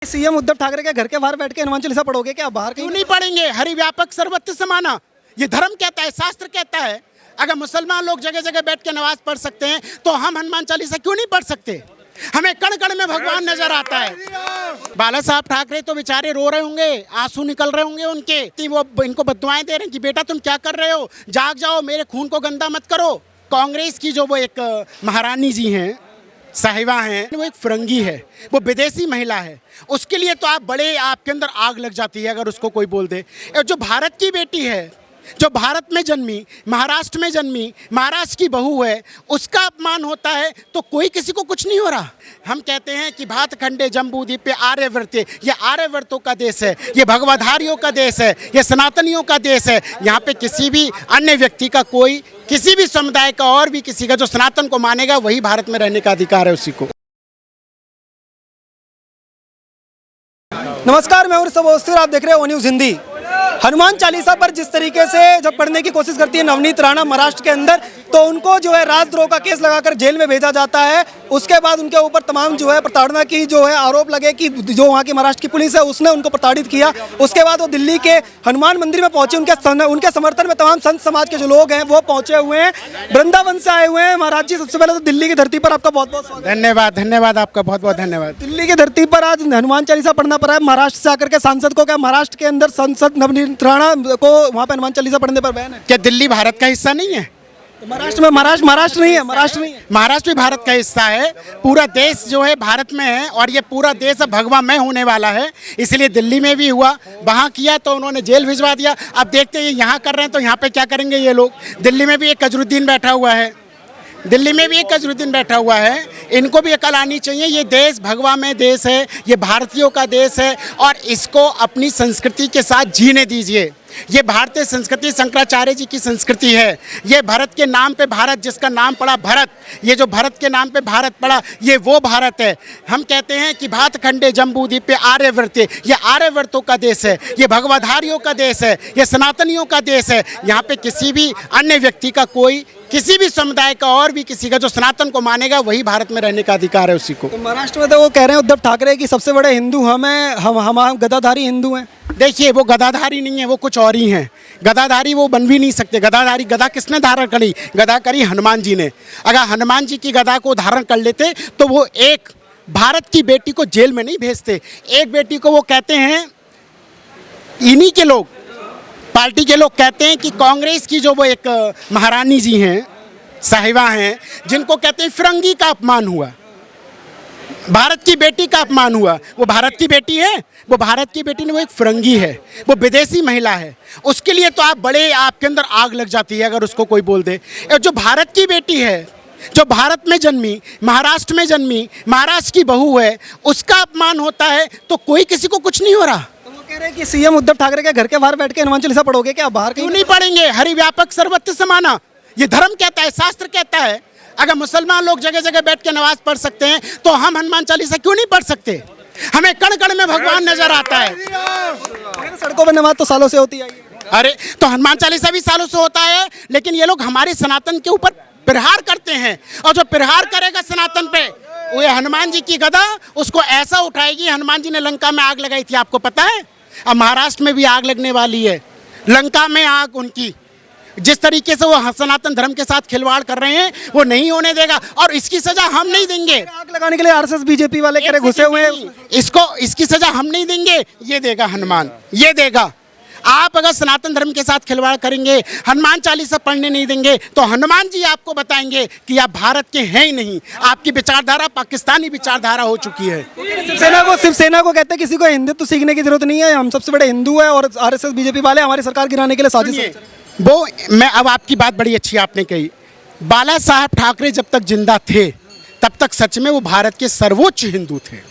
CM Uddhav Thackeray के घर के बाहर बैठ के हनुमान चालीसा पढ़ोगे क्या? बाहर क्यों नहीं पढ़ेंगे? हरि व्यापक सर्वत्र समाना, ये धर्म कहता है, शास्त्र कहता है। अगर मुसलमान लोग जगह जगह बैठ के नमाज पढ़ सकते हैं तो हम हनुमान चालीसा क्यों नहीं पढ़ सकते? हमें कण कण में भगवान नजर आता है। बाला साहब ठाकरे तो बेचारे रो रहे होंगे, आंसू निकल रहे होंगे उनके, वो इनको बददुआएं दे रहे हैं कि बेटा तुम क्या कर रहे हो, जाग जाओ, मेरे खून को गंदा मत करो। कांग्रेस की जो वो एक महारानी जी हैं, साहिबा हैं, वो एक फिरंगी है, वो विदेशी महिला है। उसके लिए तो आपके अंदर आग लग जाती है अगर उसको कोई बोल दे। जो भारत की बेटी है, जो भारत में जन्मी, महाराष्ट्र में जन्मी, महाराष्ट्र की बहू है, उसका अपमान होता है तो कोई किसी को कुछ नहीं हो रहा। हम कहते हैं कि भात खंडे जम्बू द्वीप पे आर्यवर्ते, ये आर्यवर्तों का देश है, ये भगवधारियों का देश है, ये सनातनियों का देश है। यहाँ पे किसी भी अन्य व्यक्ति का, कोई किसी भी समुदाय का और भी किसी का जो सनातन को मानेगा वही भारत में रहने का अधिकार है उसी को। नमस्कार, मैं हूं सबोस्ती और आप देख रहे हो न्यूज़ हिंदी। हनुमान चालीसा पर जिस तरीके से जब पढ़ने की कोशिश करती है नवनीत राणा महाराष्ट्र के अंदर, तो उनको जो है राजद्रोह का केस लगाकर जेल में भेजा जाता है। उसके बाद उनके ऊपर तमाम जो है प्रताड़ना की जो है आरोप लगे कि जो वहाँ की महाराष्ट्र की पुलिस है उसने उनको प्रताड़ित किया। उसके बाद वो दिल्ली के हनुमान मंदिर में पहुंचे, उनके समर्थन में तमाम संत समाज के जो लोग हैं वो पहुंचे हुए हैं, वृंदावन से आए हुए हैं। महाराज जी, सबसे पहले तो दिल्ली की धरती पर आपका बहुत बहुत स्वागत। धन्यवाद आपका बहुत बहुत धन्यवाद। दिल्ली की धरती पर आज हनुमान चालीसा पढ़ना पड़ा है महाराष्ट्र से आकर के सांसद को। क्या महाराष्ट्र के अंदर सांसद नवनीत राणा को वहाँ पे हनुमान चालीसा पढ़ने पर बैन है? क्या दिल्ली भारत का हिस्सा नहीं है? महाराष्ट्र में महाराष्ट्र नहीं है। महाराष्ट्र भी भारत का हिस्सा है। पूरा देश जो है भारत में है और ये पूरा देश अब भगवामय होने वाला है। इसलिए दिल्ली में भी हुआ, वहाँ किया तो उन्होंने जेल भिजवा दिया। अब देखते हैं यहाँ कर रहे हैं तो यहाँ पे क्या करेंगे ये लोग। दिल्ली में भी एक अजरुद्दीन बैठा हुआ है, इनको भी अकल आनी चाहिए। ये देश भगवामय देश है, ये भारतीयों का देश है और इसको अपनी संस्कृति के साथ जीने दीजिए। ये भारतीय संस्कृति शंकराचार्य जी की संस्कृति है। ये भारत के नाम पे भारत, जिसका नाम पड़ा भरत, ये जो भारत के नाम पे भारत पड़ा, ये वो भारत है। हम कहते हैं कि भात खंडे जम्बू द्वीप पे आर्यवर्ते, ये आर्यवर्तों का देश है, ये भगवधारियों का देश है, ये सनातनियों का देश है। यहाँ पे किसी भी अन्य व्यक्ति का, कोई किसी भी समुदाय का और भी किसी का जो सनातन को मानेगा वही भारत में रहने का अधिकार है उसी को। तो महाराष्ट्र में तो वो कह रहे हैं उद्धव ठाकरे की सबसे बड़े हिंदू हम हैं, हम गदाधारी हिंदू हैं। देखिए, वो गदाधारी नहीं है, वो कुछ और ही हैं। गदाधारी वो बन भी नहीं सकते। गदाधारी, गदा किसने धारण करी? गदा करी हनुमान जी ने। अगर हनुमान जी की गदा को धारण कर लेते तो वो एक भारत की बेटी को जेल में नहीं भेजते। एक बेटी को वो कहते हैं, इन्हीं के लोग, पार्टी के लोग कहते हैं कि कांग्रेस की जो वो एक महारानी जी हैं, साहिबा हैं, जिनको कहते हैं फिरंगी का अपमान हुआ, भारत की बेटी का अपमान हुआ। वो भारत की बेटी है? वो भारत की बेटी नहीं, वो एक फिरंगी है, वो विदेशी महिला है। उसके लिए तो आपके अंदर आग लग जाती है अगर उसको कोई बोल दे। जो भारत की बेटी है, जो भारत में जन्मी, महाराष्ट्र में जन्मी, महाराष्ट्र की बहू है, उसका अपमान होता है तो कोई किसी को कुछ नहीं हो रहा। तो वो कह रहे हैं कि सीएम उद्धव ठाकरे के घर के बाहर बैठ के हनुमान चालीसा पढ़ोगे क्या? बाहर क्यों नहीं पढ़ेंगे? हरि व्यापक सर्वत्र समाना, ये धर्म कहता है, शास्त्र कहता है। अगर मुसलमान लोग जगह जगह बैठ के नमाज पढ़ सकते हैं तो हम हनुमान चालीसा क्यों नहीं पढ़ सकते? हमें कण कण में भगवान नजर आता है। सड़कों पर नमाज तो सालों से होती है। अरे तो हनुमान चालीसा भी सालों से होता है, लेकिन ये लोग हमारे सनातन के ऊपर प्रहार करते हैं और जो प्रहार करेगा सनातन पे, वो हनुमान जी की गदा उसको ऐसा उठाएगी। हनुमान जी ने लंका में आग लगाई थी, आपको पता है? अब महाराष्ट्र में भी आग लगने वाली है, लंका में आग उनकी। जिस तरीके से वो सनातन धर्म के साथ खिलवाड़ कर रहे हैं वो नहीं होने देगा और इसकी सजा हम नहीं देंगे। आग लगाने के लिए आरएसएस बीजेपी वाले कह रहे घुसे हुए हैं, इसकी सजा हम नहीं देंगे, ये देगा हनुमान, ये देगा। आप अगर सनातन धर्म के साथ खिलवाड़ करेंगे, हनुमान चालीसा पढ़ने नहीं देंगे तो हनुमान जी आपको बताएंगे कि आप भारत के हैं ही नहीं। आपकी विचारधारा पाकिस्तानी विचारधारा हो चुकी है। शिवसेना को कहते हैं किसी को हिंदुत्व सीखने की जरूरत नहीं है, हम सबसे बड़े हिंदू हैं और आरएसएस बीजेपी वाले हमारी सरकार गिराने के लिए साजिश। वो मैं अब आपकी बात बड़ी अच्छी आपने कही। बाला साहब ठाकरे जब तक जिंदा थे तब तक सच में वो भारत के सर्वोच्च हिंदू थे।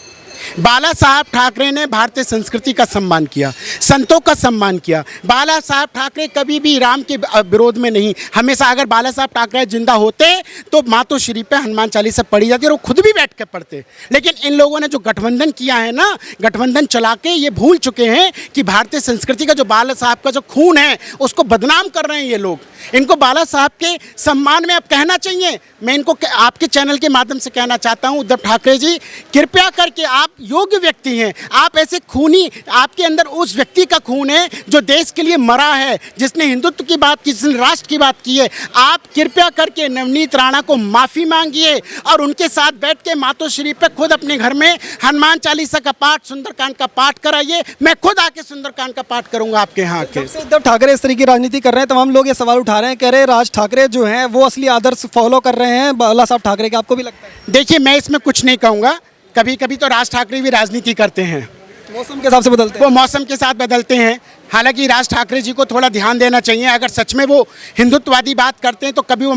बाला साहब ठाकरे ने भारतीय संस्कृति का सम्मान किया, संतों का सम्मान किया। बाला साहब ठाकरे कभी भी राम के विरोध में नहीं, हमेशा। अगर बाला साहब ठाकरे जिंदा होते तो मातोश्री पे हनुमान चालीसा पढ़ी जाती और वो खुद भी बैठ के पढ़ते। लेकिन इन लोगों ने जो गठबंधन किया है ना, गठबंधन चला के ये भूल चुके हैं कि भारतीय संस्कृति का जो बाला साहब का जो खून है उसको बदनाम कर रहे हैं ये लोग। इनको बाला साहब के सम्मान में अब कहना चाहिए। मैं इनको आपके चैनल के माध्यम से कहना चाहता हूं, उद्धव ठाकरे जी कृपया करके, आप योग्य व्यक्ति हैं, आप ऐसे खूनी, आपके अंदर उस व्यक्ति का खून है जो देश के लिए मरा है, जिसने हिंदुत्व की बात की, जिसने राष्ट्र की बात की है। आप कृपया करके नवनीत राणा को माफ़ी मांगिए और उनके साथ बैठ के मातोश्री पे खुद अपने घर में हनुमान चालीसा का पाठ, सुंदरकांड का पाठ कराइए। मैं खुद आके सुंदरकांड का पाठ करूंगा आपके यहाँ के। जब से उद्धव ठाकरे इस तरह की राजनीति कर रहे हैं, तमाम लोग ये सवाल उठा रहे हैं, कह रहे हैं राज ठाकरे जो हैं वो असली आदर्श फॉलो कर रहे हैं बाला साहब ठाकरे के। आपको भी लगता है? देखिए, मैं इसमें कुछ नहीं कहूँगा। कभी कभी तो राज ठाकरे भी राजनीति करते हैं, मौसम के हिसाब से बदलते हैं। वो मौसम के साथ बदलते हैं। हालांकि राज ठाकरे जी को थोड़ा ध्यान देना चाहिए। अगर सच में वो हिंदुत्ववादी बात करते हैं तो कभी वो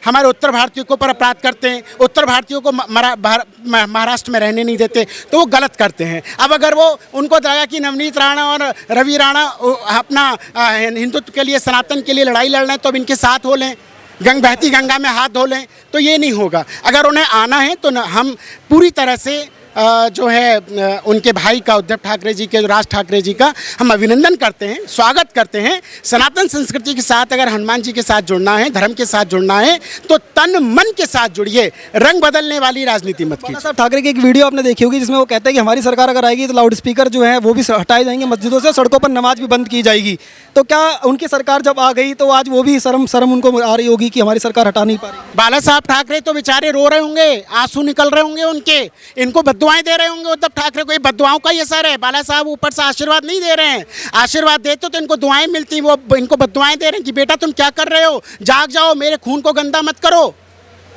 हमारे उत्तर भारतीयों के ऊपर अपराध करते हैं, उत्तर भारतीयों को महाराष्ट्र में रहने नहीं देते, तो वो गलत करते हैं। अब अगर वो उनको लगा कि नवनीत राणा और रवि राणा अपना हिंदुत्व के लिए, सनातन के लिए लड़ाई लड़ रहे हैं, तो अब इनके साथ हो लें, बहती गंगा में हाथ धो लें, तो ये नहीं होगा। अगर उन्हें आना है तो हम पूरी तरह से जो है उनके भाई का, उद्धव ठाकरे जी के, राज ठाकरे जी का हम अभिनंदन करते हैं, स्वागत करते हैं। सनातन संस्कृति के साथ अगर हनुमान जी के साथ जुड़ना है, धर्म के साथ जुड़ना है, तो तन मन के साथ जुड़िए, रंग बदलने वाली राजनीति मत कीजिए। साहब ठाकरे की एक वीडियो आपने देखी होगी जिसमें वो कहते हैं कि हमारी सरकार अगर आएगी तो लाउड स्पीकर जो है वो भी हटाए जाएंगे मस्जिदों से, सड़कों पर नमाज भी बंद की जाएगी। तो क्या उनकी सरकार जब आ गई तो आज वो भी शर्म उनको आ रही होगी कि हमारी सरकार हटा नहीं पा रही? बाला साहब ठाकरे तो बेचारे रो रहे होंगे, आंसू निकल रहे होंगे उनके, इनको बद्दुआएं दे रहे होंगे उद्धव ठाकरे को। ये बद्दुआओं का ही असर है। बाला साहब ऊपर से आशीर्वाद नहीं दे रहे हैं। आशीर्वाद देते तो इनको दुआएं मिलती, वो इनको बद्दुआएं दे रहे हैं कि बेटा तुम क्या कर रहे हो, जाग जाओ, मेरे खून को गंदा मत करो।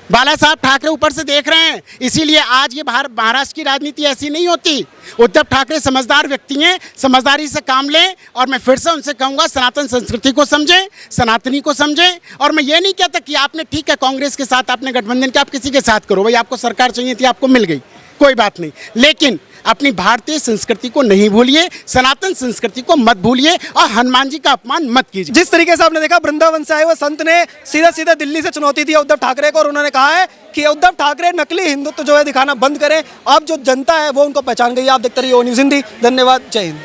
बाला साहब ठाकरे ऊपर से देख रहे हैं, इसीलिए आज ये महाराष्ट्र की राजनीति ऐसी नहीं होती। उद्धव ठाकरे समझदार व्यक्ति हैं, समझदारी से काम लें। और मैं फिर से उनसे कहूँगा, सनातन संस्कृति को समझें, सनातनी को समझें। और मैं ये नहीं कहता कि आपने, ठीक है कांग्रेस के साथ आपने गठबंधन किया, आप किसी के साथ करो, भाई आपको सरकार चाहिए थी, आपको मिल गई, कोई बात नहीं, लेकिन अपनी भारतीय संस्कृति को नहीं भूलिए, सनातन संस्कृति को मत भूलिए और हनुमान जी का अपमान मत कीजिए। जिस तरीके से आपने देखा, वृंदावन से आए हुए संत ने सीधा सीधा दिल्ली से चुनौती दी उद्धव ठाकरे को और उन्होंने कहा है कि उद्धव ठाकरे नकली हिंदुत्व जो है दिखाना बंद करें। अब जो जनता है वो उनको पहचान गई है। आप देखते रहिए ओ न्यूज़ हिंदी। धन्यवाद, जय हिंद।